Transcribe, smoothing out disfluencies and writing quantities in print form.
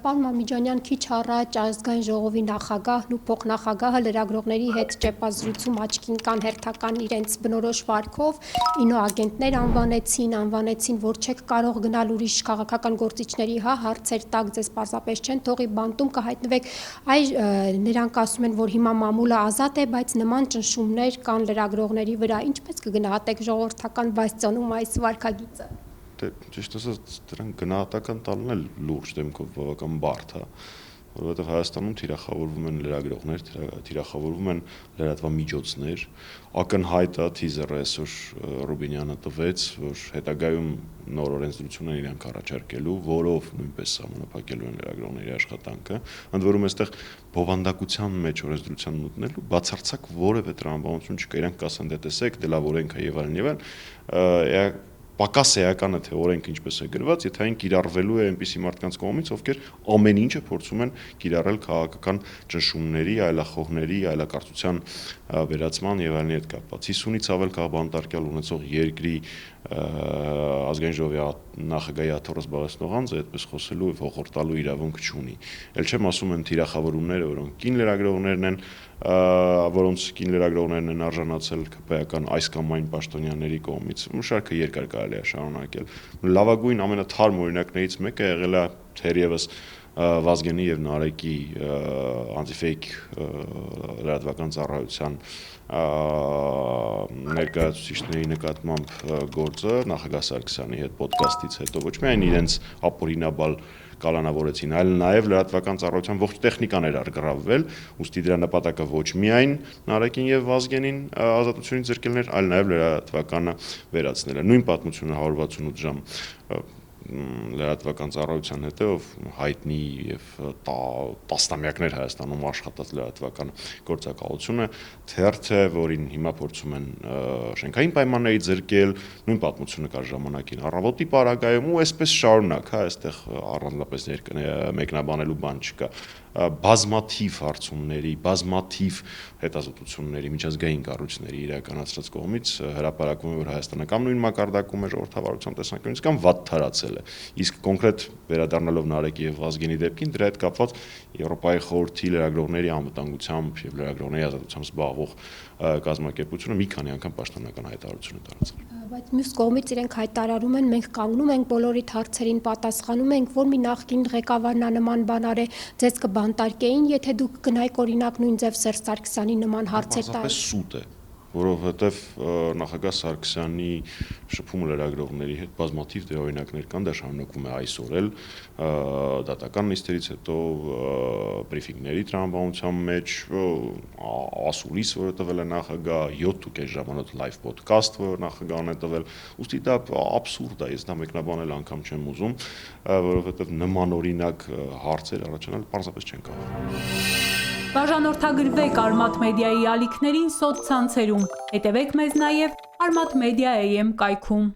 Պարոն Մամիջանյան, քիչ առաջ ազգային ժողովի նախագահն ու փոխնախագահը լրագրողների հետ ճեպազրույցում աչքին կան հերթական իրենց բնորոշ վարքով, ինոագենտներ անվանեցին, որ չեք կարող գնալ ուրիշ քաղաքական գործիչների հարցեր տակ, ձեզ պարզապես չեն թողի, բանտում կհայտնվեք, նրանք ասում են, որ հիմա մամուլը ազատ է, բայց նման ճնշումներ կան լրագրողների վրա, ինչպես կգնահատեք ժողովրդական բաստիոնում այս վարքագիծը։ Ճիշտ ասած, դրան գնահատական տալն էլ լուրջ դեմքով բավական բարդ է, որովհետև Հայաստանում թիրախավորվում են լրագրողներ, թիրախավորվում են լրատվամիջոցներ, ակնհայտ է թիզերը այսօր Ռուբինյանը տվեց, որ հետագայում նոր օրենսդրություն են իրանք առաջարկելու, որով նույնպես սահմանափակելու են լրագրողների աշխատանքը, ընդ որում այստեղ բովանդակության մեջ օրենսդրության մտնելու բացարձակ որևէ տրամաբանություն չկա, իրանք կասեն դե տեսեք, դե լավ օրենք է եւ այլն, պակաս էական է թե օրենքը ինչպես է գրված, եթե այն կիրառվելու է այնպիսի մարդկանց կողմից, ովքեր ամեն ինչը փորձում են կիրառել քաղաքական ճնշումների, այլախոհների, այլակարծության վերացման եւ այլնի հետ կապված։ 50-ից ավել քաղաքապետարան ունեցող երկրի ազգային ժողովի նախագահի աթոռը զբաղեցնող անձը այդպես խոսելու եւ հոխորտալու իրավունք չունի։ Էլ չեմ ասում են թիրախավորումները, որոնք կին լրագրողներն են, որոնց կին լրագրողներն են արժանացել ԿՊ-ական այս կամ այն պաշտոնյաների կողմից։ Շարքը երկար կարելի է շարունակել։ Լավագույն ամենաթարմ օրինակներից մեկը եղել է թերևս Վազգենի եւ Նարեկի անտիֆեյք լրատվական ծառայության ներկայացուցիչների նկատմամբ գործը նախագահ Սարգսյանի հետ ոդկասթից հետո ոչ միայն իրենց ապօրինաբար կալանավորեցին, այլ նաև լրատվական ծառայության ողջ տեխնիկան էր առգրավվել, ուստի դրա նպատակը ոչ միայն Նարեկին եւ Վազգենին ազատությունից զրկելն էր, այլ նաև լրատվականը վերացնելը։ Նույն պատմությունը 168 ժամ լրատվական ծառայության հետեւ հայտնի եւ տասնամյակներ Հայաստանում աշխատած լրատվական գործակալությունը թերթ է, որին հիմա փորձում են շենքային պայմաններից զրկել, նույն պատմությունը կար ժամանակին առավոտի պարագայում ու այսպես շարունակ, այստեղ առանձնապես մեկնաբանելու բան չկա։ Բազմաթիվ հարցումների, բազմաթիվ հետազոտությունների, միջազգային կառույցների իրականացրած կողմից հրապարակվում է, որ Հայաստանը կամ նույն մակարդակում է ժողովրդավարության տեսանկյունից կամ վատ թարացել է։ Իսկ կոնկրետ վերադառնալով Նարեկի եւ Վազգենի դեպքին, դրա հետ կապված Եվրոպայի խորհրդի լրագրողների անվտանգությամբ եւ լրագրողների ազատությամբ զբաղվող կազմակերպությունը մի քանի անգամ պաշտոնական հայտարարություն է տարածել։ Բայց մյուս կողմից իրենք հայտարարում են, մենք կանգնում ենք բոլորիդ հարցերին, պատասխանում ենք, որ մի նախկին ղեկավարն նման բան արե, ձեզ կբանտարկեին, եթե դուք գնայիք օրինակ նույն ձև Սերժ Սարգսյանի նման հարցեր տալ։ Պարզապես սուտ է, որովհետև նախագահ Սարգսյանի շփումը լրագրողների հետ բազմաթիվ օրինակներ կան, դա շարունակվում է այսօր էլ դատական նիստերից հետո բրիֆինգների տրամաբանության մեջ ասուլիս, որը տվել է նախագահ 7.5 ժամանոց լայվ ոդկասթ, որ նախագահն է տվել, ուստի դա աբսուրդ է, ես դա մեկնաբանել անգամ չեմ ուզում, որովհետև նմանօրինակ հարցեր առաջանալ պարզապես չեն կարող։ Բաժանորդագրվեք Արմաթ մեդիայի ալիքներին սոցցանցերում, հետևեք մեզ նաև Armat Media AM կայքում։